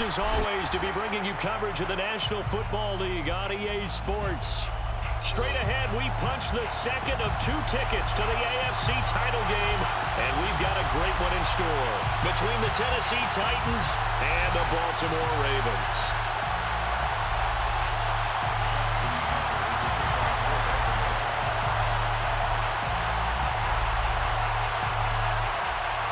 as always, to be bringing you coverage of the National Football League on EA Sports. Straight ahead, we punch the second of 2 tickets to the AFC title game, and we've got a great one in store between the Tennessee Titans and the Baltimore Ravens.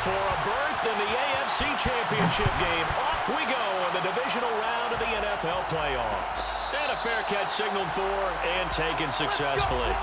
For a berth in the AFC Championship game, off we go in the divisional round of the NFL playoffs. And a fair catch signaled for and taken successfully.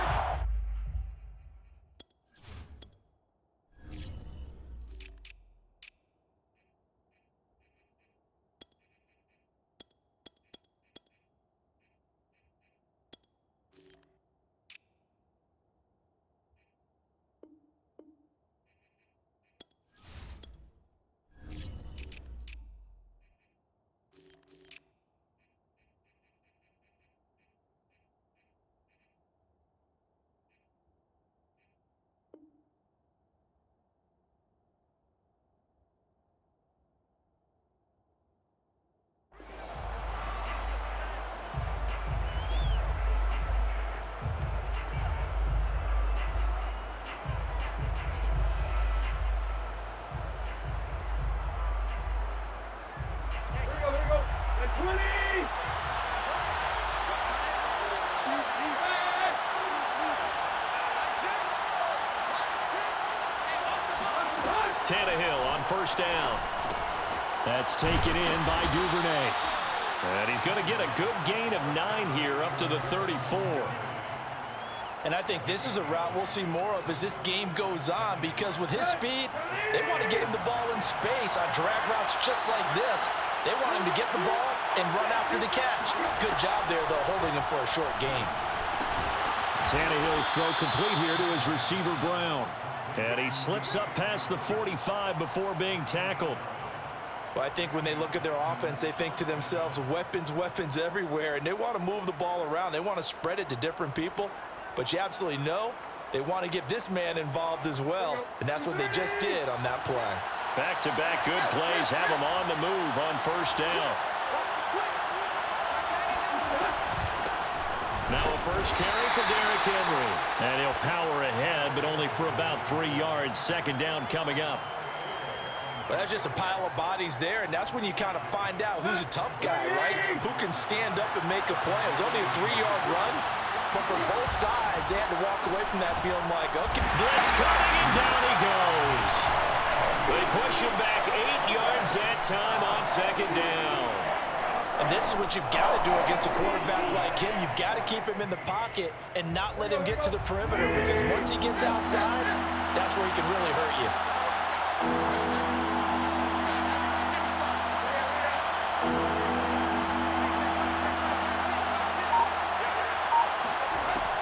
Tannehill on first down. That's taken in by Duvernay. And he's going to get a good gain of 9 here up to the 34. And I think this is a route we'll see more of as this game goes on, because with his speed, they want to get him the ball in space on drag routes just like this. They want him to get the ball and run after the catch. Good job there, though, holding him for a short gain. Tannehill's throw complete here to his receiver, Brown. And he slips up past the 45 before being tackled. Well, I think when they look at their offense, they think to themselves, weapons, weapons everywhere, and they want to move the ball around. They want to spread it to different people. But you absolutely know they want to get this man involved as well, and that's what they just did on that play. Back-to-back good plays have him on the move on first down. Now a first carry for Derrick Henry. And he'll power ahead, but only for about 3 yards. Second down coming up. Well, that's just a pile of bodies there, and that's when you kind of find out who's a tough guy, right? Who can stand up and make a play. It was only a 3-yard run, but for both sides, they had to walk away from that feeling like, okay. Blitz coming, and down he goes. They push him back 8 yards that time on second down. And this is what you've got to do against a quarterback like him. You've got to keep him in the pocket and not let him get to the perimeter, because once he gets outside, that's where he can really hurt you.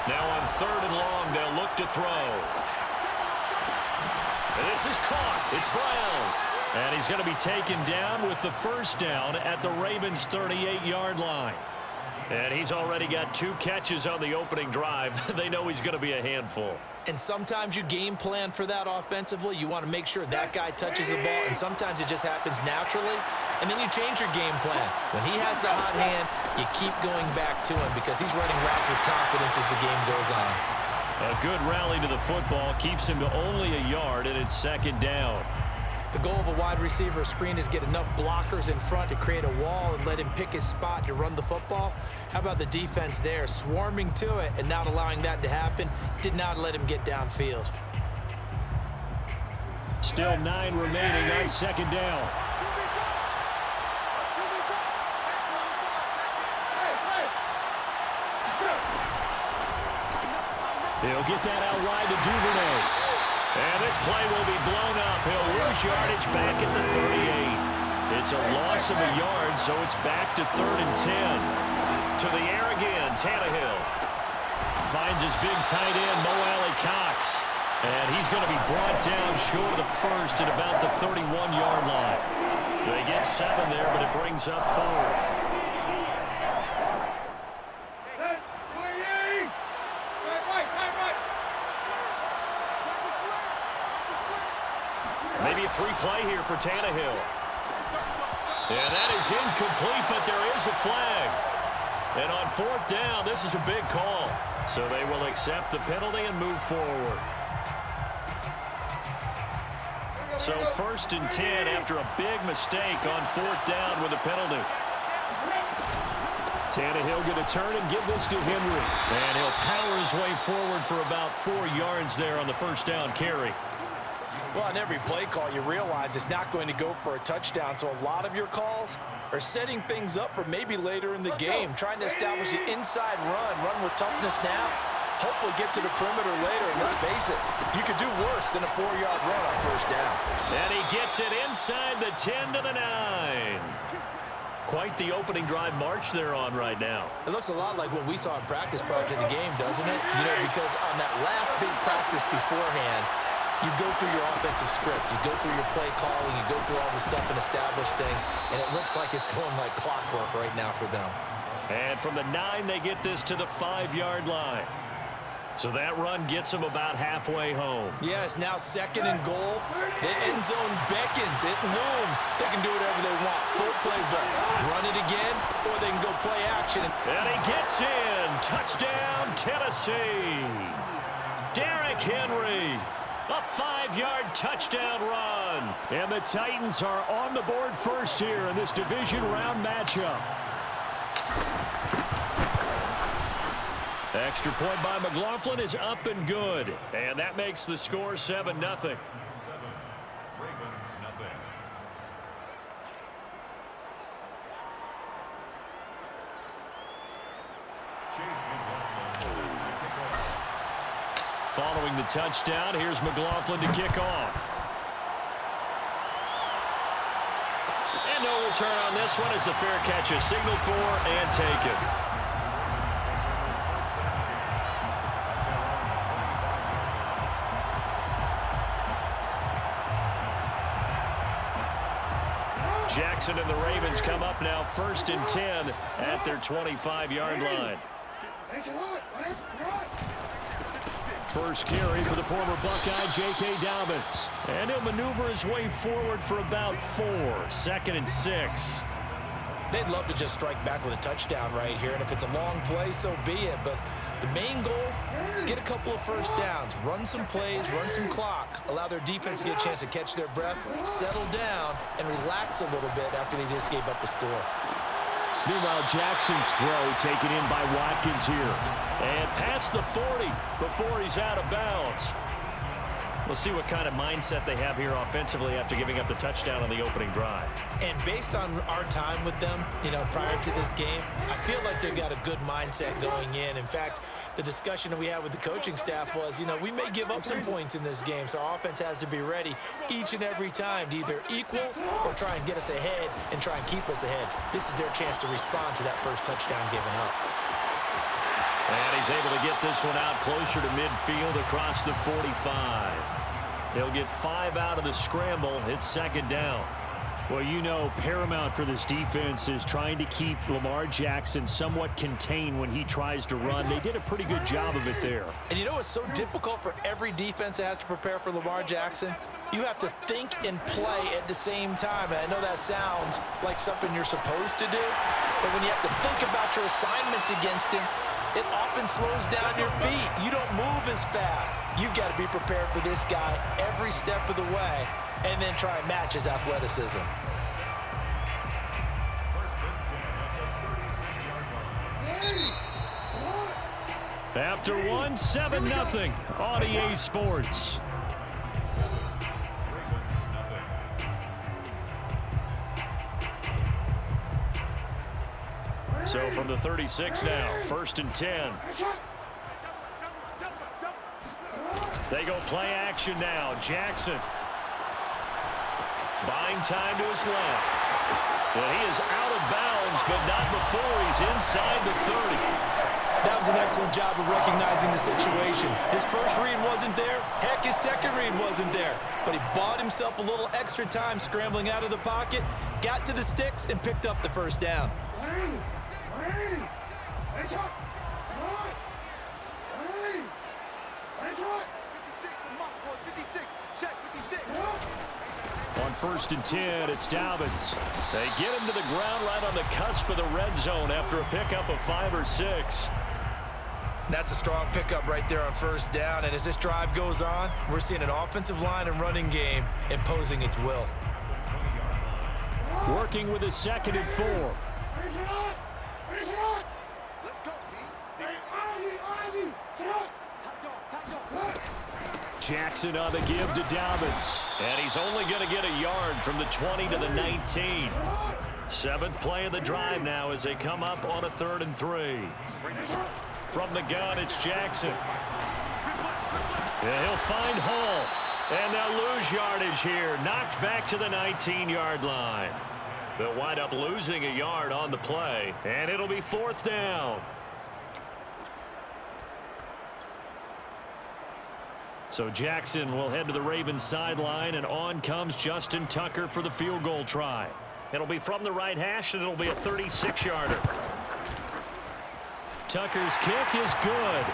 Now on 3rd and long, they'll look to throw. And this is caught. It's Brown. And he's going to be taken down with the first down at the Ravens' 38-yard line. And he's already got 2 catches on the opening drive. They know he's going to be a handful. And sometimes you game plan for that offensively. You want to make sure that guy touches the ball, and sometimes it just happens naturally. And then you change your game plan. When he has the hot hand, you keep going back to him because he's running routes with confidence as the game goes on. A good rally to the football keeps him to only a yard, and it's second down. The goal of a wide receiver screen is get enough blockers in front to create a wall and let him pick his spot to run the football. How about the defense there, swarming to it and not allowing that to happen? Did not let him get downfield. Still 9 remaining on second down. He'll get that out wide to Duvernay. And this play will be blown up. He'll lose yardage back at the 38. It's a loss of a yard, so it's back to 3rd and 10. To the air again, Tannehill. Finds his big tight end, Mo Alley-Cox. And he's going to be brought down short of the first at about the 31-yard line. They get 7 there, but it brings up 4th. Maybe a free play here for Tannehill. And that is incomplete, but there is a flag. And on 4th down, this is a big call. So they will accept the penalty and move forward. So 1st and 10 after a big mistake on 4th down with a penalty. Tannehill going to turn and give this to Henry. And he'll power his way forward for about 4 yards there on the 1st down carry. Well, on every play call, you realize it's not going to go for a touchdown. So a lot of your calls are setting things up for maybe later in the game, trying to establish the inside run with toughness now, hopefully get to the perimeter later. And let's face it, you could do worse than a 4-yard run on 1st down. And he gets it inside the 10 to the 9. Quite the opening drive march they're on right now. It looks a lot like what we saw in practice prior to the game, doesn't it? You know, because on that last big practice beforehand, you go through your offensive script. You go through your play calling. You go through all the stuff and establish things. And it looks like it's going like clockwork right now for them. And from the 9, they get this to the 5-yard line. So that run gets them about halfway home. Yeah, it's now 2nd and goal. The end zone beckons. It looms. They can do whatever they want. Full playbook. Run it again, or they can go play action. And he gets in. Touchdown, Tennessee. Derrick Henry. A 5-yard touchdown run. And the Titans are on the board first here in this division round matchup. Extra point by McLaughlin is up and good. And that makes the score 7-0. Following the touchdown, here's McLaughlin to kick off. And no return on this one as the fair catch is signaled for and taken. Jackson and the Ravens come up now 1st and 10 at their 25-yard line. First carry for the former Buckeye, J.K. Dobbins. And he'll maneuver his way forward for about 4. 2nd and 6. They'd love to just strike back with a touchdown right here. And if it's a long play, so be it. But the main goal, get a couple of 1st downs. Run some plays, run some clock. Allow their defense to get a chance to catch their breath, settle down, and relax a little bit after they just gave up a score. Meanwhile, Jackson's throw taken in by Watkins here. And past the 40 before he's out of bounds. We'll see what kind of mindset they have here offensively after giving up the touchdown on the opening drive. And based on our time with them, you know, prior to this game, I feel like they've got a good mindset going in. In fact, the discussion that we had with the coaching staff was, you know, we may give up some points in this game, so our offense has to be ready each and every time to either equal or try and get us ahead and try and keep us ahead. This is their chance to respond to that first touchdown given up. And he's able to get this one out closer to midfield across the 45. He'll get 5 out of the scramble. It's 2nd down. Well, you know, paramount for this defense is trying to keep Lamar Jackson somewhat contained when he tries to run. They did a pretty good job of it there. And you know what's so difficult for every defense that has to prepare for Lamar Jackson? You have to think and play at the same time. And I know that sounds like something you're supposed to do, but when you have to think about your assignments against him, it often slows down your feet. You don't move as fast. You've got to be prepared for this guy every step of the way and then try and match his athleticism. After 1, 7-0 on EA Sports. So from the 36 now, 1st and 10. They go play action now. Jackson buying time to his left. Well, he is out of bounds, but not before he's inside the 30. That was an excellent job of recognizing the situation. His first read wasn't there. Heck, his second read wasn't there. But he bought himself a little extra time scrambling out of the pocket, got to the sticks, and picked up the 1st down. On 1st and 10, it's Dobbins. They get him to the ground right on the cusp of the red zone after a pickup of 5 or 6. That's a strong pickup right there on 1st down. And as this drive goes on, we're seeing an offensive line and running game imposing its will. Working with a 2nd and 4. Jackson on the give to Dobbins. And he's only going to get a yard from the 20 to the 19. 7th play of the drive now as they come up on a 3rd and 3. From the gun, it's Jackson. Yeah, he'll find Hull. And they'll lose yardage here. Knocked back to the 19-yard line. They'll wind up losing a yard on the play. And it'll be 4th down. So Jackson will head to the Ravens sideline, and on comes Justin Tucker for the field goal try. It'll be from the right hash, and it'll be a 36-yarder. Tucker's kick is good.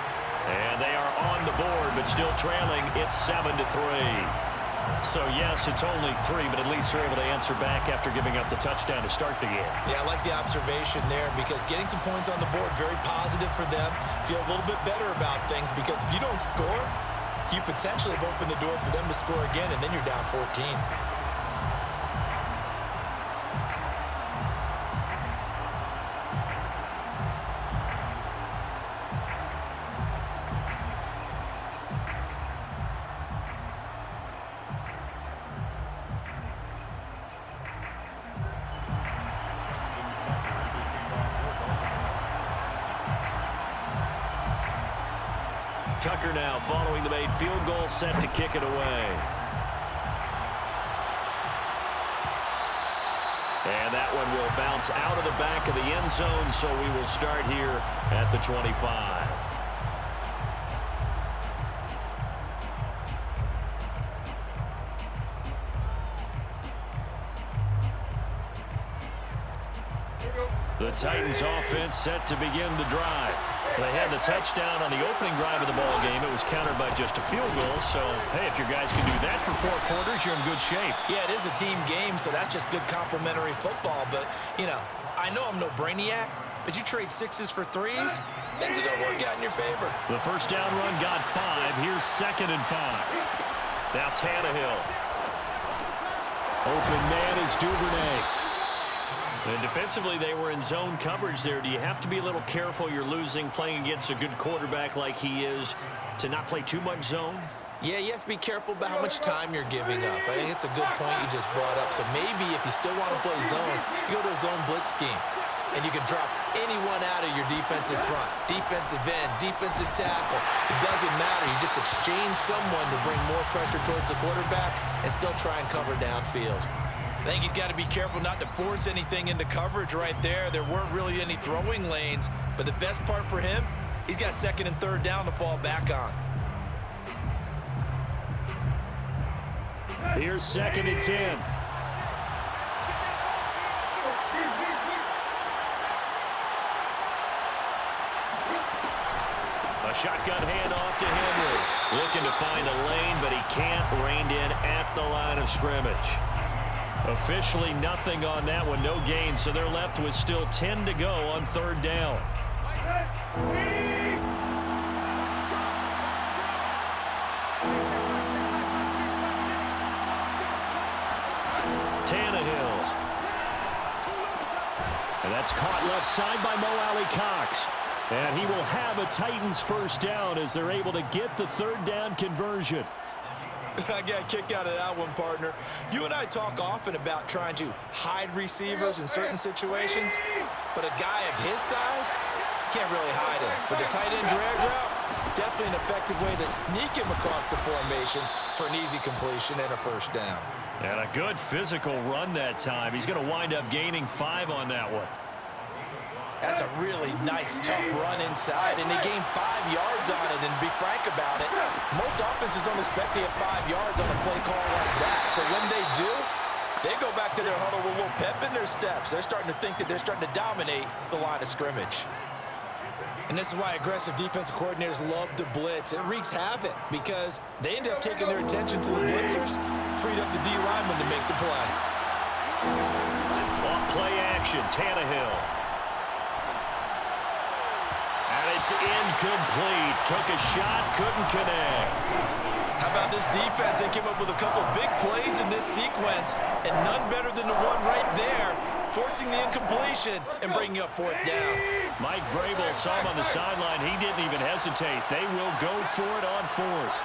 And they are on the board, but still trailing. It's 7-3. So, yes, it's only 3, but at least they're able to answer back after giving up the touchdown to start the game. Yeah, I like the observation there because getting some points on the board, very positive for them. Feel a little bit better about things because if you don't score, you potentially have opened the door for them to score again, and then you're down 14. Tucker now following the made field goal, set to kick it away. And that one will bounce out of the back of the end zone, so we will start here at the 25. The Titans offense set to begin the drive. They had the touchdown on the opening drive of the ball game. It was countered by just a field goal. So, hey, if your guys can do that for 4 quarters, you're in good shape. Yeah, it is a team game, so that's just good complementary football. But, you know, I know I'm no brainiac, but you trade 6s for 3s, things are going to work out in your favor. The first down run got 5. Here's 2nd and 5. Now Tannehill. Open man is Duvernay. And defensively, they were in zone coverage there. Do you have to be a little careful? You're losing, playing against a good quarterback like he is, to not play too much zone? Yeah, you have to be careful about how much time you're giving up. I think it's a good point you just brought up. So maybe if you still want to play zone, you go to a zone blitz scheme. And you can drop anyone out of your defensive front. Defensive end, defensive tackle. It doesn't matter. You just exchange someone to bring more pressure towards the quarterback and still try and cover downfield. I think he's got to be careful not to force anything into coverage right there. There weren't really any throwing lanes, but the best part for him, he's got 2nd and 3rd down to fall back on. Here's 2nd and 10. A shotgun handoff to Henry. Looking to find a lane, but he can't. Reined in at the line of scrimmage. Officially nothing on that one, no gain, so they're left with still 10 to go on 3rd down. Tannehill. And that's caught left side by Mo Alley-Cox. And he will have a Titans first down as they're able to get the 3rd down conversion. I got a kick out of that one, partner. You and I talk often about trying to hide receivers in certain situations, but a guy of his size can't really hide him. But the tight end drag route, definitely an effective way to sneak him across the formation for an easy completion and a first down. And a good physical run that time. He's going to wind up gaining 5 on that one. That's a really nice, tough run inside, and they gained 5 yards on it. And to be frank about it, most offenses don't expect to get 5 yards on a play call like that. So when they do, they go back to their huddle with a little pep in their steps. They're starting to think that they're starting to dominate the line of scrimmage. And this is why aggressive defensive coordinators love to blitz. It wreaks havoc because They ended up taking their attention to the blitzers, freed up the D lineman to make the play. Off play action, Tannehill. And it's incomplete. Took a shot, couldn't connect. How about this defense? They came up with a couple big plays in this sequence, and none better than the one right there, forcing the incompletion and bringing up fourth down. Mike Vrabel saw him on the sideline. He didn't even hesitate. They will go for it on fourth.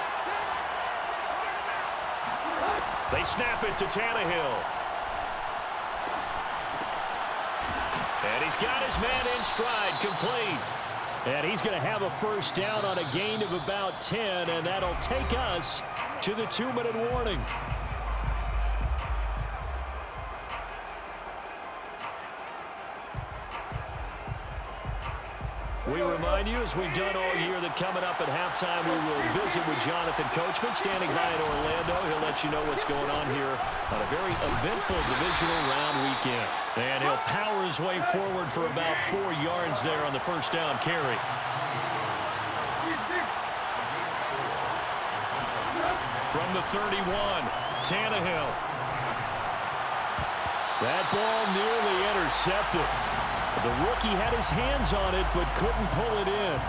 They snap it to Tannehill. And he's got his man in stride, complete. And he's going to have a first down on a gain of about 10, and that'll take us to the 2-minute warning. We remind you, as we've done all year, that coming up at halftime, we will visit with Jonathan Coachman, standing by in Orlando. He'll let you know what's going on here on a very eventful divisional round weekend. And he'll power his way forward for about 4 yards there on the first down carry. From the 31, Tannehill. That ball nearly intercepted. The rookie had his hands on it, but couldn't pull it in.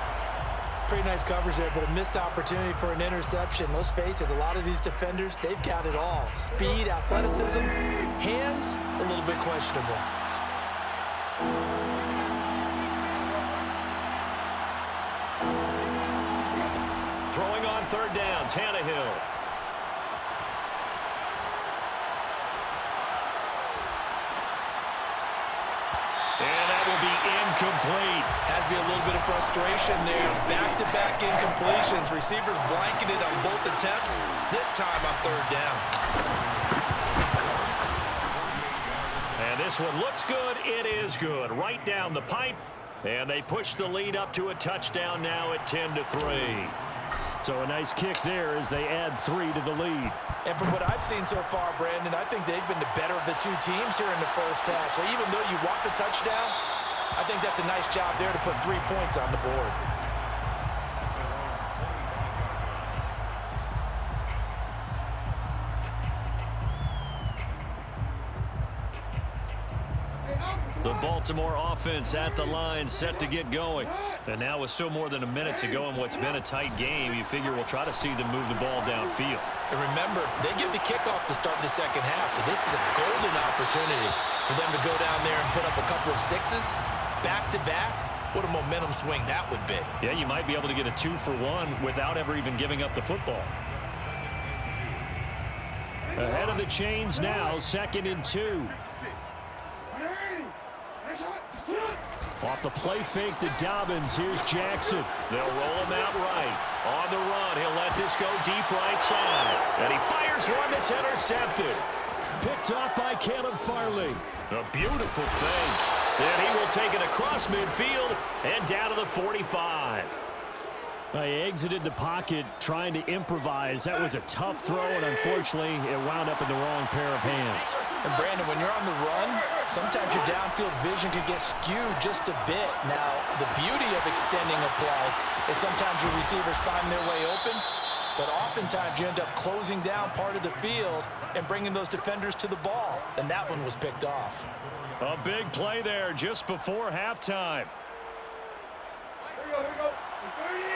Pretty nice coverage there, but a missed opportunity for an interception. Let's face it, a lot of these defenders, they've got it all. Speed, athleticism, hands, a little bit questionable. Throwing on third down, Tannehill. And that will be incomplete. Has to be a little bit of frustration there. Back-to-back incompletions. Receivers blanketed on both attempts, this time on third down. And this one looks good. It is good. Right down the pipe. And they push the lead up to a touchdown now at 10-3. So a nice kick there as they add 3 to the lead. And from what I've seen so far, Brandon, I think they've been the better of the two teams here in the first half. So even though you want the touchdown, I think that's a nice job there to put 3 points on the board. The Baltimore offense at the line, set to get going. And now with still more than a minute to go in what's been a tight game, you figure we'll try to see them move the ball downfield. And remember, they get the kickoff to start the second half, so this is a golden opportunity for them to go down there and put up a couple of sixes back-to-back. What a momentum swing that would be. Yeah, you might be able to get a 2-for-1 without ever even giving up the football. Ahead of the chains now, 2nd and 2. Off the play fake to Dobbins. Here's Jackson. They'll roll him out right. On the run, he'll let this go deep right side. And he fires one that's intercepted. Picked off by Caleb Farley. A beautiful fake. And he will take it across midfield and down to the 45. He exited the pocket trying to improvise. That was a tough throw, and unfortunately, it wound up in the wrong pair of hands. And Brandon, when you're on the run, sometimes your downfield vision can get skewed just a bit. Now, the beauty of extending a play is sometimes your receivers find their way open, but oftentimes you end up closing down part of the field and bringing those defenders to the ball, and that one was picked off. A big play there just before halftime. Here we go. 30!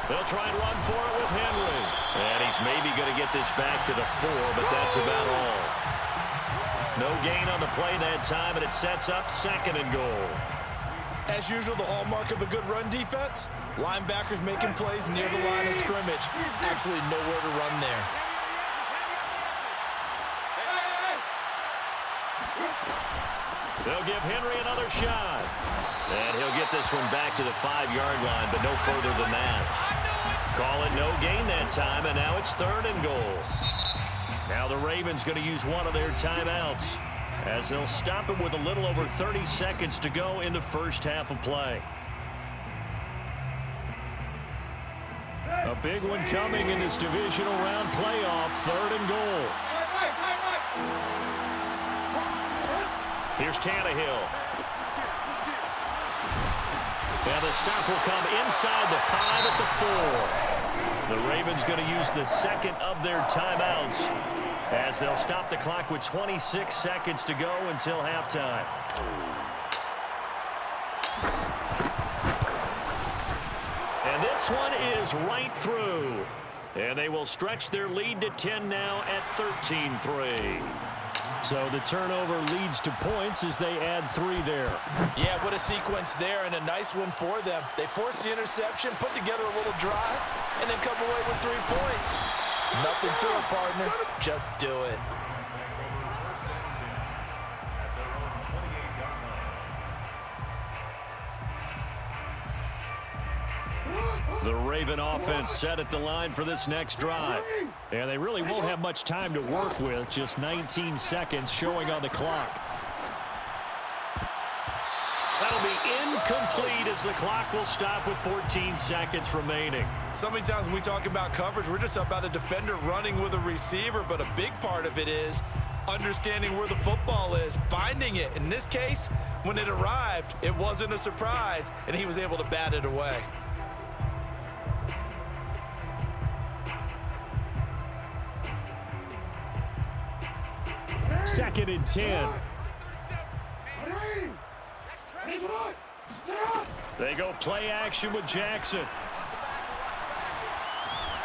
They'll try and run for it with Henry. And he's maybe going to get this back to the 4, but that's about all. No gain on the play that time, and it sets up 2nd and goal. As usual, the hallmark of a good run defense, linebackers making plays near the line of scrimmage. Absolutely nowhere to run there. They'll give Henry another shot. And he'll get this one back to the 5-yard line, but no further than that. Call it no gain that time, and now it's 3rd and goal. Now the Ravens going to use one of their timeouts as they'll stop it with a little over 30 seconds to go in the first half of play. A big one coming in this divisional round playoff, 3rd and goal. Here's Tannehill. And the stop will come inside the 5 at the 4. The Ravens going to use the second of their timeouts as they'll stop the clock with 26 seconds to go until halftime. And this one is right through. And they will stretch their lead to 10 now at 13-3. So the turnover leads to points as they add 3 there. Yeah, what a sequence there, and a nice one for them. They forced the interception, put together a little drive, and then come away with 3 points. Nothing to it, partner. Just do it. The Raven offense set at the line for this next drive. And they really won't have much time to work with, just 19 seconds showing on the clock. That'll be incomplete as the clock will stop with 14 seconds remaining. So many times when we talk about coverage, we're just about a defender running with a receiver, but a big part of it is understanding where the football is, finding it. In this case, when it arrived, it wasn't a surprise, and he was able to bat it away. Second and 10. They go play action with Jackson.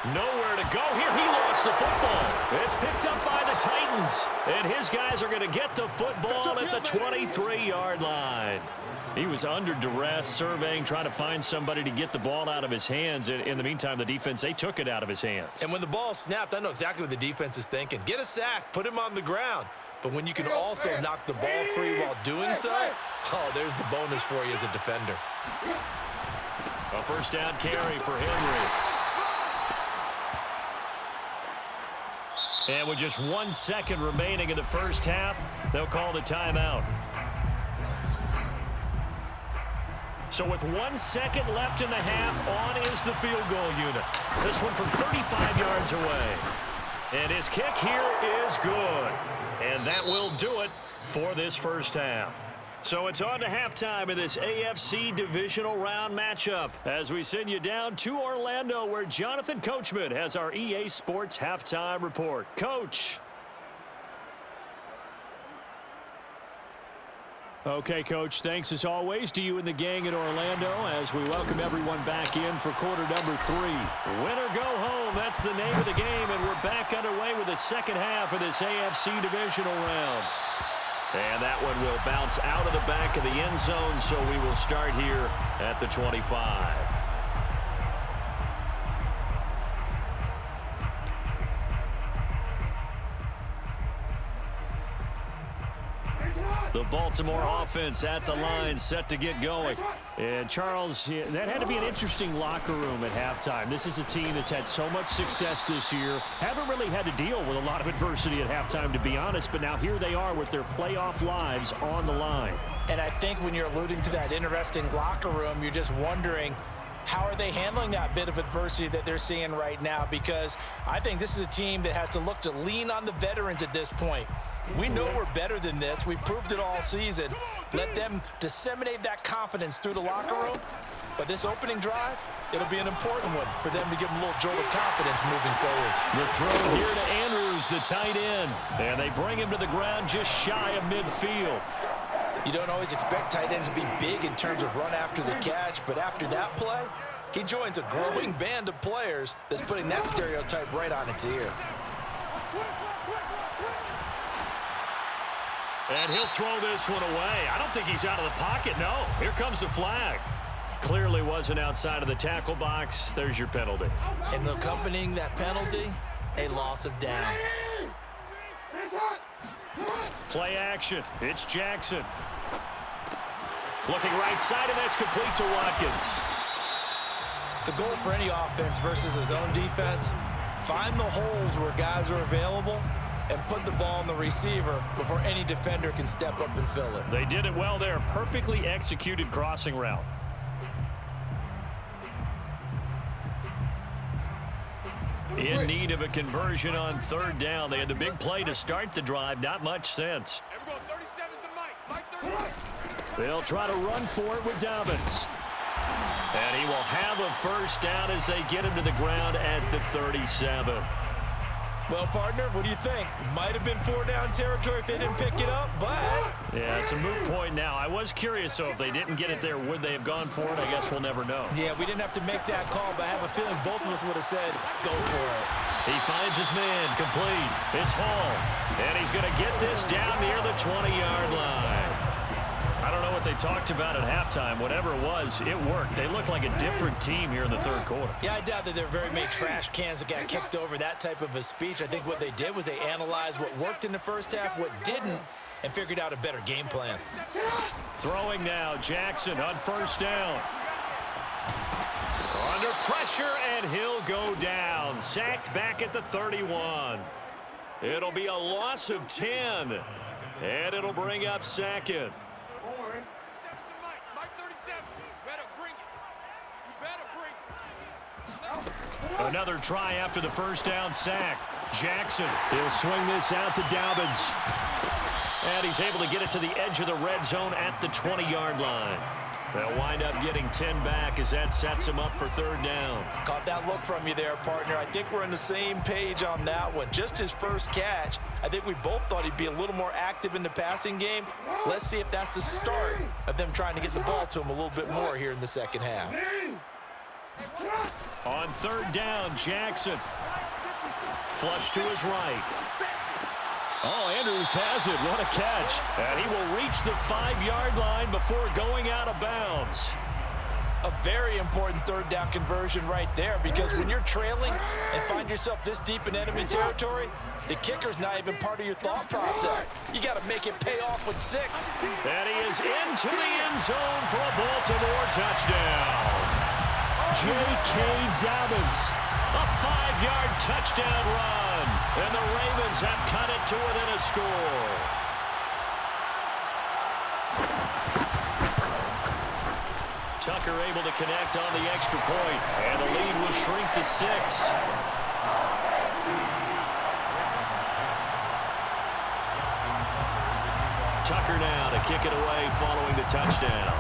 Nowhere to go here. He lost the football. It's picked up by the Titans. And his guys are going to get the football at the 23-yard line. He was under duress, surveying, trying to find somebody to get the ball out of his hands. In the meantime, the defense, they took it out of his hands. And when the ball snapped, I know exactly what the defense is thinking. Get a sack, put him on the ground. But when you can also knock the ball free while doing so, oh, there's the bonus for you as a defender. A first down carry for Henry. And with just 1 second remaining in the first half, they'll call the timeout. So with 1 second left in the half, on is the field goal unit. This one from 35 yards away. And his kick here is good. And that will do it for this first half. So it's on to halftime in this AFC Divisional Round matchup as we send you down to Orlando where Jonathan Coachman has our EA Sports Halftime Report. Coach. Okay, Coach, thanks as always to you and the gang in Orlando as we welcome everyone back in for quarter number 3. Win or go home, that's the name of the game, and we're back underway with the second half of this AFC Divisional Round. And that one will bounce out of the back of the end zone, so we will start here at the 25. The Baltimore offense at the line, set to get going. And Charles, that had to be an interesting locker room at halftime. This is a team that's had so much success this year. Haven't really had to deal with a lot of adversity at halftime, to be honest. But now here they are with their playoff lives on the line. And I think when you're alluding to that interesting locker room, you're just wondering, how are they handling that bit of adversity that they're seeing right now? Because I think this is a team that has to look to lean on the veterans at this point. We know we're better than this. We've proved it all season. Let them disseminate that confidence through the locker room. But this opening drive, it'll be an important one for them to give them a little jolt of confidence moving forward. The throw here to Andrews, the tight end. And they bring him to the ground just shy of midfield. You don't always expect tight ends to be big in terms of run after the catch, but after that play, he joins a growing band of players that's putting that stereotype right on its ear. And he'll throw this one away. I don't think he's out of the pocket, no. Here comes the flag. Clearly wasn't outside of the tackle box. There's your penalty. And accompanying that penalty, a loss of down. Play action. It's Jackson. Looking right side, and that's complete to Watkins. The goal for any offense versus his own defense, find the holes where guys are available and put the ball on the receiver before any defender can step up and fill it. They did it well there. Perfectly executed crossing route. In need of a conversion on third down. They had the big play to start the drive. Not much sense. Everyone, 37's the Mike. Mike 31. They'll try to run for it with Dobbins. And he will have a first down as they get him to the ground at the 37. Well, partner, what do you think? Might have been 4-down territory if they didn't pick it up, but... Yeah, it's a moot point now. I was curious, so if they didn't get it there, would they have gone for it? I guess we'll never know. Yeah, we didn't have to make that call, but I have a feeling both of us would have said, go for it. He finds his man, complete. It's Hall, and he's going to get this down near the 20-yard line. I don't know what they talked about at halftime. Whatever it was, it worked. They looked like a different team here in the third quarter. Yeah, I doubt that there were very many trash cans that got kicked over, that type of a speech. I think what they did was they analyzed what worked in the first half, what didn't, and figured out a better game plan. Throwing now, Jackson on first down. Under pressure, and he'll go down. Sacked back at the 31. It'll be a loss of 10, and it'll bring up second. Another try after the first down sack. Jackson, he'll swing this out to Dobbins. And he's able to get it to the edge of the red zone at the 20-yard line. They'll wind up getting 10 back as that sets him up for third down. Caught that look from you there, partner. I think we're on the same page on that one. Just his first catch. I think we both thought he'd be a little more active in the passing game. Let's see if that's the start of them trying to get the ball to him a little bit more here in the second half. On third down, Jackson. Flush to his right. Oh, Andrews has it. What a catch. And he will reach the 5-yard line before going out of bounds. A very important third down conversion right there, because when you're trailing and find yourself this deep in enemy territory, the kicker's not even part of your thought process. You got to make it pay off with 6. And he is into the end zone for a Baltimore touchdown. J.K. Dobbins, a 5-yard touchdown run, and the Ravens have cut it to within a score. Tucker able to connect on the extra point, and the lead will shrink to 6. Tucker now to kick it away following the touchdown.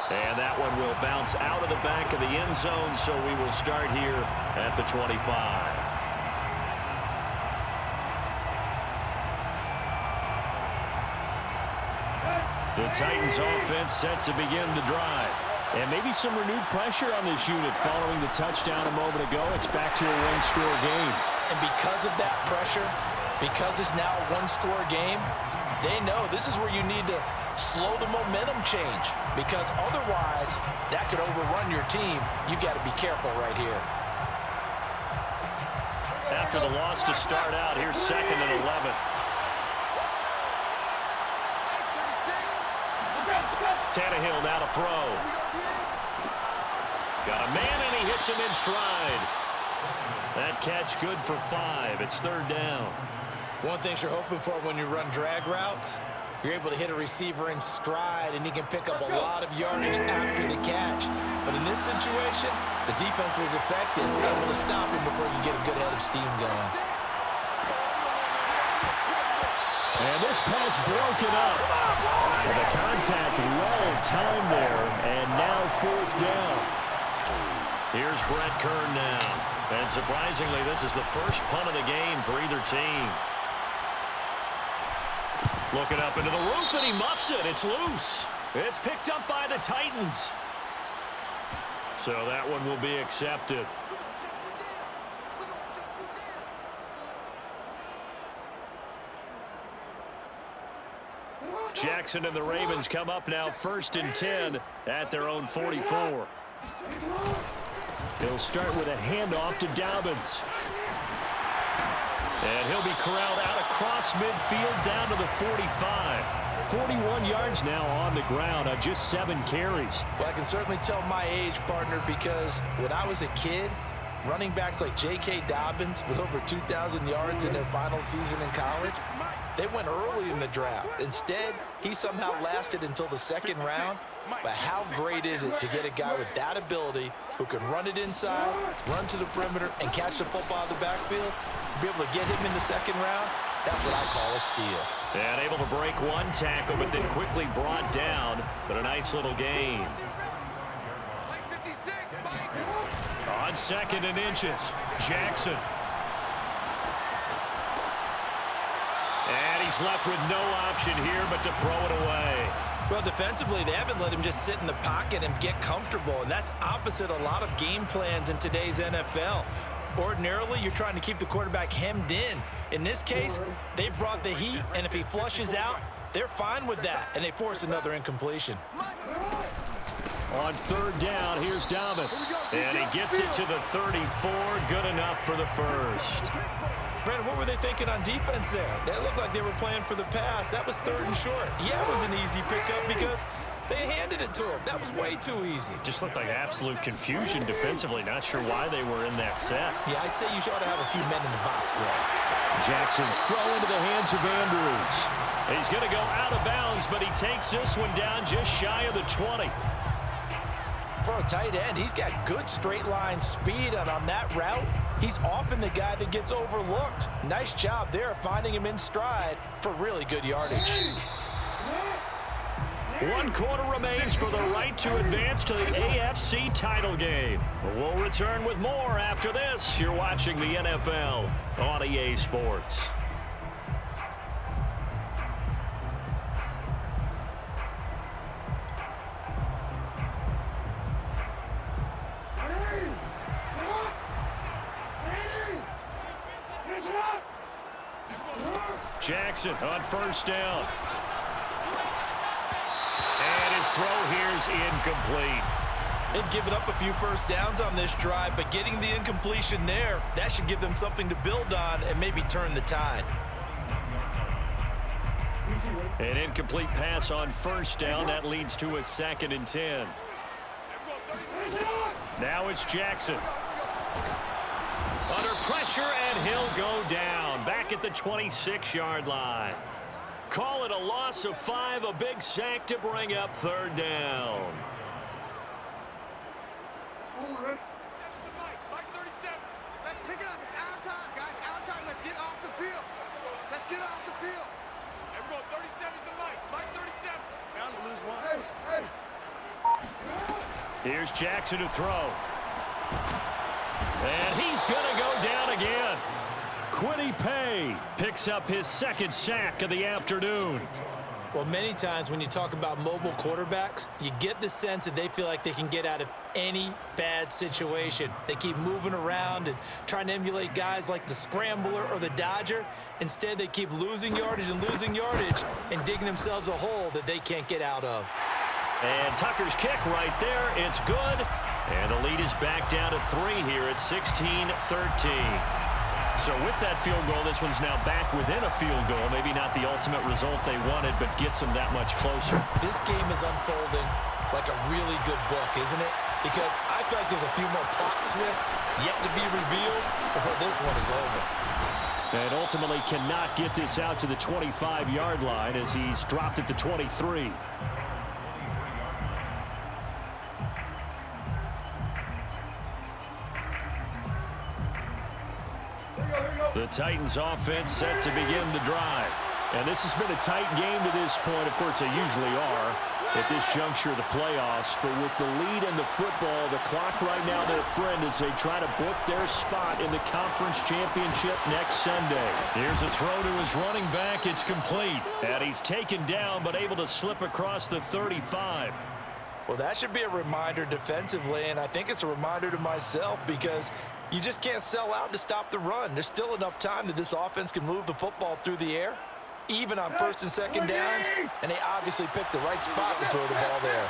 And that one will bounce out of the back of the end zone, so we will start here at the 25. The Titans offense set to begin the drive. And maybe some renewed pressure on this unit following the touchdown a moment ago. It's back to a one-score game. And because of that pressure, because it's now a one-score game, they know this is where you need to slow the momentum change, because otherwise that could overrun your team. You've got to be careful right here. After the loss to start out, here's 2nd and 11. Tannehill now to throw. Got a man, and he hits him in stride. That catch good for 5. It's third down. One thing you're hoping for when you run drag routes, you're able to hit a receiver in stride, and he can pick up a lot of yardage after the catch. But in this situation, the defense was effective, able to stop him before you get a good head of steam going. And this pass broken up. And the contact well timed there, and now 4th down. Here's Brett Kern now. And surprisingly, this is the first punt of the game for either team. Looking up into the roof, and he muffs it. It's loose. It's picked up by the Titans. So that one will be accepted. Jackson and the Ravens come up now 1st and 10 at their own 44. He'll start with a handoff to Dobbins. And he'll be corralled out across midfield down to the 45. 41 yards now on the ground on just 7 carries. Well, I can certainly tell my age, partner, because when I was a kid, running backs like J.K. Dobbins with over 2,000 yards in their final season in college, they went early in the draft. Instead, he somehow lasted until the 2nd round. But how great is it to get a guy with that ability who can run it inside, run to the perimeter, and catch the football out of the backfield? Be able to get him in the 2nd round, That's what I call a steal. And able to break one tackle, but then quickly brought down. But a nice little gain. On 2nd and inches, Jackson. And he's left with no option here but to throw it away. Well, defensively, they haven't let him just sit in the pocket and get comfortable, and that's opposite a lot of game plans in today's NFL. Ordinarily, you're trying to keep the quarterback hemmed in. In this case, they brought the heat, and if he flushes out, they're fine with that, and they force another incompletion. On 3rd down, here's Dobbins. And he gets it to the 34. Good enough for the first. Brandon, what were they thinking on defense there? That looked like they were playing for the pass. That was 3rd and short. Yeah, it was an easy pickup because they handed it to him. That was way too easy. Just looked like absolute confusion defensively. Not sure why they were in that set. Yeah, I'd say you ought to have a few men in the box there. Jackson's throw into the hands of Andrews. He's going to go out of bounds, but he takes this one down just shy of the 20. For a tight end, he's got good straight line speed, and on that route, he's often the guy that gets overlooked. Nice job there finding him in stride for really good yardage. 1 quarter remains for the right to advance to the AFC title game. We'll return with more after this. You're watching the NFL on EA Sports. Jackson on 1st down. And his throw here's incomplete. They've given up a few first downs on this drive, but getting the incompletion there, that should give them something to build on and maybe turn the tide. An incomplete pass on 1st down. That leads to a 2nd and 10. Now it's Jackson. Under pressure, and he'll go down. Back at the 26-yard line. Call it a loss of 5, a big sack to bring up 3rd down. Let's pick it up. It's our time, guys. Our time. Let's get off the field. Let's get off the field. Everyone, 37 is the mic. Mike 37. Bound to lose one. Here's Jackson to throw. And he's going to go down again. Quiddy Pay picks up his 2nd sack of the afternoon. Well, many times when you talk about mobile quarterbacks, you get the sense that they feel like they can get out of any bad situation. They keep moving around and trying to emulate guys like the Scrambler or the Dodger. Instead, they keep losing yardage and digging themselves a hole that they can't get out of. And Tucker's kick right there. It's good. And the lead is back down to 3 here at 16-13. So with that field goal, this one's now back within a field goal. Maybe not the ultimate result they wanted, but gets them that much closer. This game is unfolding like a really good book, isn't it? Because I feel like there's a few more plot twists yet to be revealed before this one is over. And ultimately cannot get this out to the 25-yard line as he's dropped at the 23. The Titans offense set to begin the drive. And this has been a tight game to this point. Of course, they usually are at this juncture of the playoffs. But with the lead in the football, the clock right now their friend as they try to book their spot in the conference championship next Sunday. Here's a throw to his running back. It's complete. And he's taken down but able to slip across the 35. Well, that should be a reminder defensively, and I think it's a reminder to myself because you just can't sell out to stop the run. There's still enough time that this offense can move the football through the air, even on 1st and 2nd downs, and they obviously picked the right spot to throw the ball there.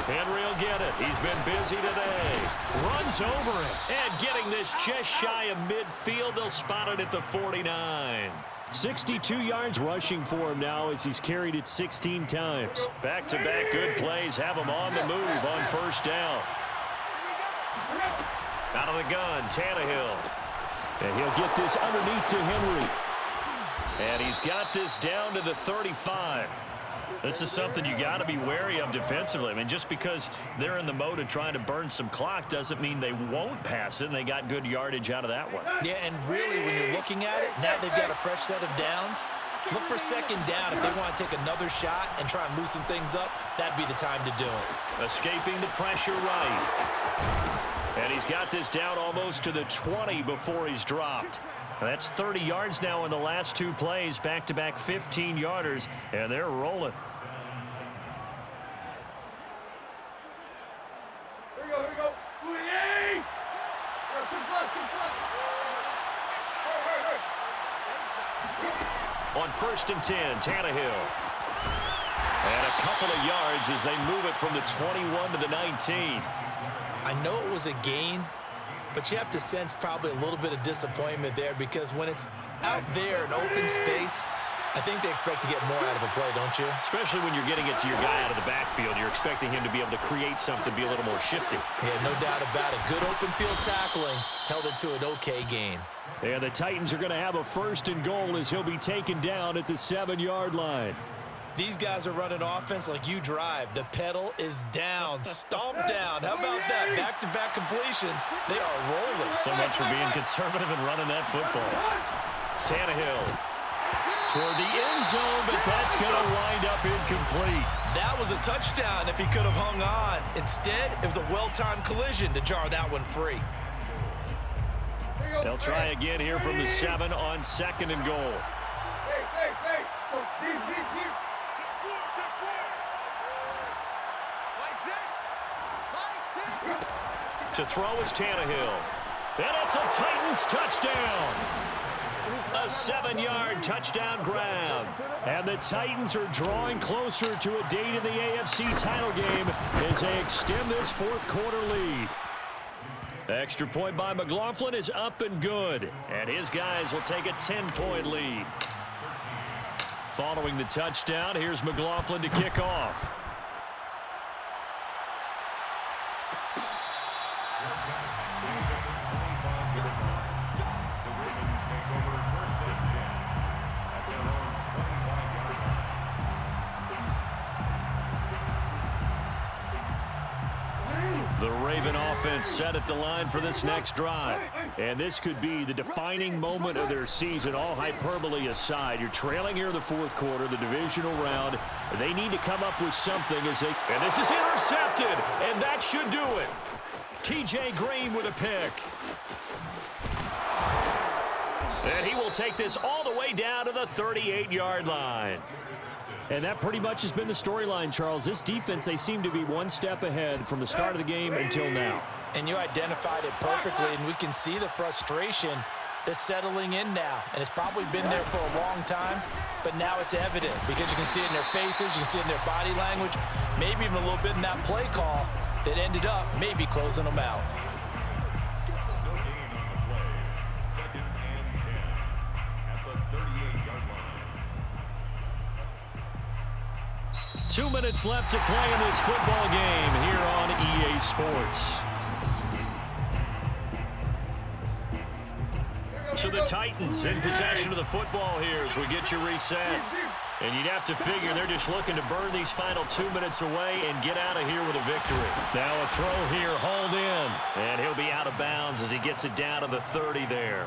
Henry will get it. He's been busy today. Runs over it. And getting this just shy of midfield. They'll spot it at the 49. 62 yards rushing for him now as he's carried it 16 times. Back-to-back good plays have him on the move on 1st down. Out of the gun, Tannehill. And he'll get this underneath to Henry. And he's got this down to the 35. This is something you got to be wary of defensively. I mean, just because they're in the mode of trying to burn some clock doesn't mean they won't pass it, and they got good yardage out of that one. Yeah, and really, when you're looking at it, now they've got a fresh set of downs. Look for second down if they want to take another shot and try and loosen things up. That'd be the time to do it. Escaping the pressure right. And he's got this down almost to the 20 before he's dropped. That's 30 yards now in the last two plays, back-to-back 15-yarders, and they're rolling. Here we go. Hey! On 1st and 10, Tannehill. And a couple of yards as they move it from the 21 to the 19. I know it was a gain, but you have to sense probably a little bit of disappointment there because when it's out there in open space, I think they expect to get more out of a play, don't you? Especially when you're getting it to your guy out of the backfield. You're expecting him to be able to create something, be a little more shifty. Yeah, no doubt about it. Good open field tackling held it to an okay gain. And the Titans are going to have a 1st and goal as he'll be taken down at the 7-yard line. These guys are running offense like you drive. The pedal is down, stomped down. How about that? Back-to-back completions. They are rolling. So much for being conservative and running that football. Tannehill toward the end zone, but that's going to wind up incomplete. That was a touchdown if he could have hung on. Instead, it was a well-timed collision to jar that one free. They'll try again here from the 7 on 2nd and goal. To throw is Tannehill. And it's a Titans touchdown. A 7-yard touchdown grab. And the Titans are drawing closer to a date in the AFC title game as they extend this 4th quarter lead. Extra point by McLaughlin is up and good. And his guys will take a 10-point lead. Following the touchdown, here's McLaughlin to kick off. The Raven offense set at the line for this next drive. And this could be the defining moment of their season, all hyperbole aside. You're trailing here in the 4th quarter, the divisional round. They need to come up with something as they... And this is intercepted, and that should do it. T.J. Green with a pick. And he will take this all the way down to the 38-yard line. And that pretty much has been the storyline, Charles. This defense, they seem to be one step ahead from the start of the game until now. And you identified it perfectly, and we can see the frustration that's settling in now. And it's probably been there for a long time, but now it's evident because you can see it in their faces, you can see it in their body language, maybe even a little bit in that play call that ended up maybe closing them out. 2 minutes left to play in this football game here on EA Sports. So the Titans in possession of the football here as we get you reset. And you'd have to figure they're just looking to burn these final 2 minutes away and get out of here with a victory. Now a throw here, hauled in. And he'll be out of bounds as he gets it down to the 30 there.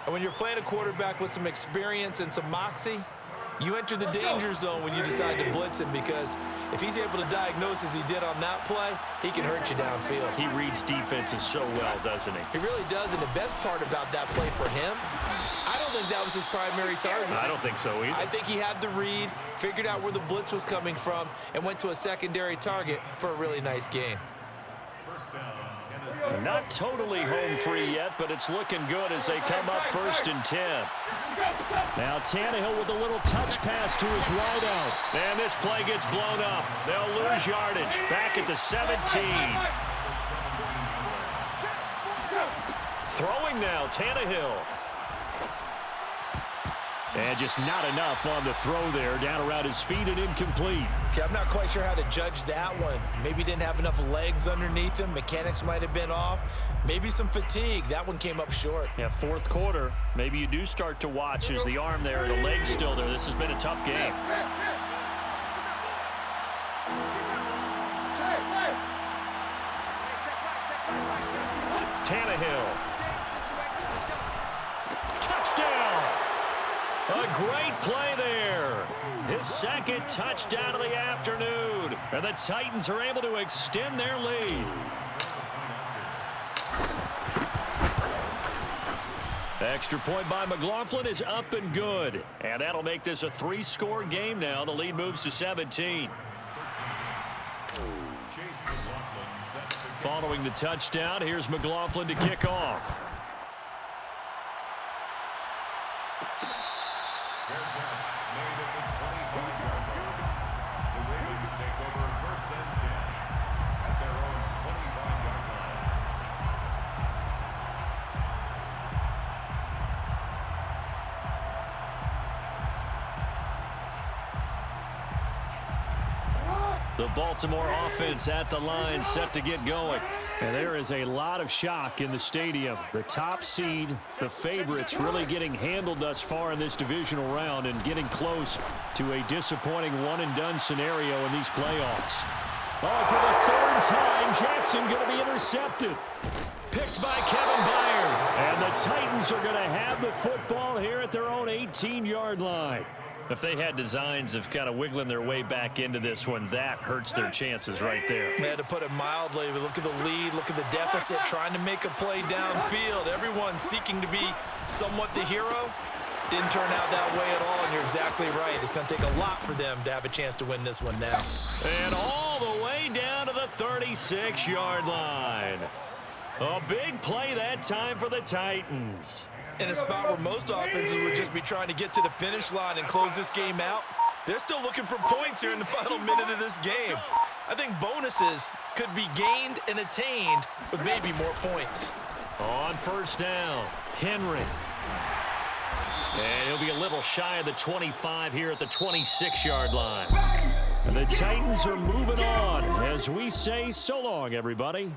And when you're playing a quarterback with some experience and some moxie, you enter the danger zone when you decide to blitz him, because if he's able to diagnose as he did on that play, he can hurt you downfield. He reads defenses so well, doesn't he? He really does, and the best part about that play for him, I don't think that was his primary target. I don't think so either. I think he had the read, figured out where the blitz was coming from, and went to a secondary target for a really nice gain. Not totally home free yet, but it's looking good as they come up 1st and 10. Now Tannehill with a little touch pass to his right out. And this play gets blown up. They'll lose yardage back at the 17. Throwing now, Tannehill. And just not enough on the throw there. Down around his feet and incomplete. Okay, I'm not quite sure how to judge that one. Maybe didn't have enough legs underneath him. Mechanics might have been off. Maybe some fatigue. That one came up short. Yeah, 4th quarter. Maybe you do start to watch as the arm there, the leg's still there. This has been a tough game. Tannehill. Touchdown. A great play there. His second touchdown of the afternoon. And the Titans are able to extend their lead. Extra point by McLaughlin is up and good. And that'll make this a 3-score game now. The lead moves to 17. Following the touchdown, here's McLaughlin to kick off. The Ravens take over 1st and 10 at their own 25-yard line. The Baltimore offense at the line, set to get going. And there is a lot of shock in the stadium. The top seed, the favorites, really getting handled thus far in this divisional round and getting close to a disappointing one-and-done scenario in these playoffs. Oh, for the 3rd time, Jackson going to be intercepted. Picked by Kevin Byard. And the Titans are going to have the football here at their own 18-yard line. If they had designs of kind of wiggling their way back into this one, that hurts their chances right there. They had to put it mildly. Look at the lead, look at the deficit, trying to make a play downfield. Everyone seeking to be somewhat the hero. Didn't turn out that way at all, and you're exactly right. It's going to take a lot for them to have a chance to win this one now. And all the way down to the 36-yard line. A big play that time for the Titans. In a spot where most offenses would just be trying to get to the finish line and close this game out, they're still looking for points here in the final minute of this game. I think bonuses could be gained and attained with maybe more points. On 1st down, Henry. And he'll be a little shy of the 25 here at the 26-yard line. And the Titans are moving on as we say so long, everybody.